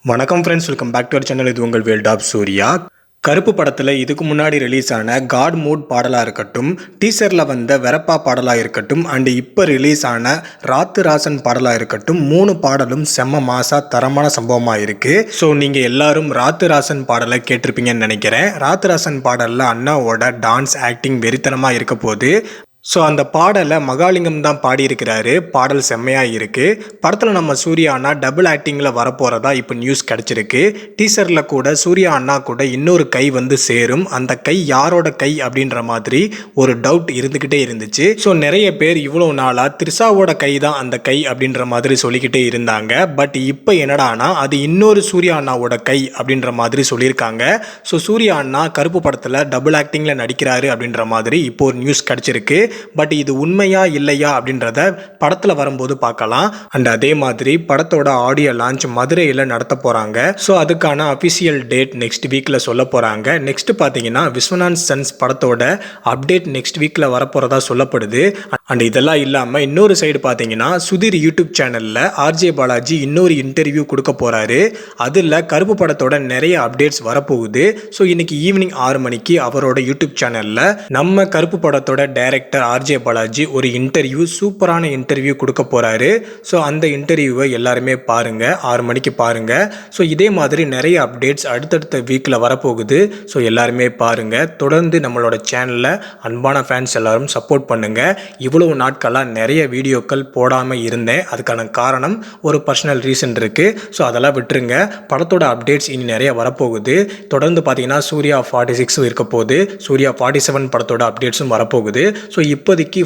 வணக்கம் friends, welcome back to our channel. இது உங்கள் வேல்ட் ஆஃப் சூர்யா. கருப்பு படத்தில் இதுக்கு முன்னாடி ரிலீஸ் ஆன காட் மூட் பாடலாக இருக்கட்டும், டீசரில் வந்த வெரப்பா பாடலாக இருக்கட்டும், அண்டு இப்போ ரிலீஸ் ஆன ராத்து ராசன் பாடலாக இருக்கட்டும், 3 பாடலும் செம்ம மாசா தரமான சம்பவமாக இருக்குது. ஸோ நீங்கள் எல்லாரும் ராத்து ராசன் பாடலை கேட்டிருப்பீங்கன்னு நினைக்கிறேன். ராத்து ராசன் பாடலில் அண்ணாவோட டான்ஸ் ஆக்டிங் வெறித்தனமாக இருக்க போது. ஸோ அந்த பாடலை மகாலிங்கம் தான் பாடியிருக்கிறாரு. பாடல் செம்மையாக இருக்குது. படத்தில் நம்ம சூர்யா அண்ணா டபுள் ஆக்டிங்கில் வரப்போகிறதா இப்போ நியூஸ் கிடச்சிருக்கு. டீசரில் கூட சூர்யா அண்ணா கூட இன்னொரு கை வந்து சேரும். அந்த கை யாரோட கை அப்படின்ற மாதிரி ஒரு டவுட் இருந்துக்கிட்டே இருந்துச்சு. ஸோ நிறைய பேர் இவ்வளோ நாளாக த்ரிஷாவோட கை தான் அந்த கை அப்படின்ற மாதிரி சொல்லிக்கிட்டே இருந்தாங்க. பட் இப்போ என்னடானா அது இன்னொரு சூர்யா அண்ணாவோட கை அப்படின்ற மாதிரி சொல்லியிருக்காங்க. ஸோ சூர்யா அண்ணா கருப்பு படத்தில் டபுள் ஆக்டிங்கில் நடிக்கிறாரு அப்படின்ற மாதிரி இப்போ ஒரு நியூஸ் கிடச்சிருக்கு. பட் இது உண்மையா இல்லையா அப்படின்றத படத்தில் வரும்போது பார்க்கலாம். அண்ட் அதே மாதிரி படத்தோட ஆடியோ லான்ச் மதுரையில் நடத்த போகிறாங்க. ஸோ அதுக்கான அஃபிஷியல் டேட் நெக்ஸ்ட் வீக்கில் சொல்ல போகிறாங்க. நெக்ஸ்ட் பார்த்தீங்கன்னா விஸ்வநாத் சன்ஸ் படத்தோட அப்டேட் நெக்ஸ்ட் வீக்கில் வரப்போகிறதா சொல்லப்படுது. அண்ட் இதெல்லாம் இல்லாமல் இன்னொரு சைடு பார்த்தீங்கன்னா சுதீர் யூடியூப் சேனலில் ஆர்ஜே பாலாஜி இன்னொரு இன்டர்வியூ கொடுக்க போகிறாரு. அதில் கருப்பு படத்தோட நிறைய அப்டேட்ஸ் வரப்போகுது. ஸோ இன்னைக்கு ஈவினிங் 6 மணிக்கு அவரோட யூடியூப் சேனலில் நம்ம கருப்பு படத்தோட டைரக்டர் ஆர்ஜே பாலாஜி ஒரு இன்டர்வியூ, சூப்பரான இன்டர்வியூ கொடுக்க போகிறாரு. ஸோ அந்த இன்டர்வியூவை எல்லாருமே பாருங்கள், 6 மணிக்கு பாருங்கள். ஸோ இதே மாதிரி நிறைய அப்டேட்ஸ் அடுத்தடுத்த வீக்கில் வரப்போகுது. ஸோ எல்லாருமே பாருங்கள். தொடர்ந்து நம்மளோட சேனலில் அன்பான ஃபேன்ஸ் எல்லாரும் சப்போர்ட் பண்ணுங்கள். இவ்வளவு நாட்களாக நிறைய வீடியோக்கள் போடாமல் இருந்தேன். அதுக்கான காரணம் ஒரு பர்சனல் ரீசன் இருக்குது. ஸோ அதெல்லாம் விட்டுருங்க. படத்தோட அப்டேட்ஸ் இனி நிறைய வரப்போகுது. தொடர்ந்து பார்த்தீங்கன்னா சூர்யா 46 இருக்க போகுது. சூர்யா 47 படத்தோட அப்டேட்ஸும் வரப்போகுது. ஸோ இப்போதைக்கு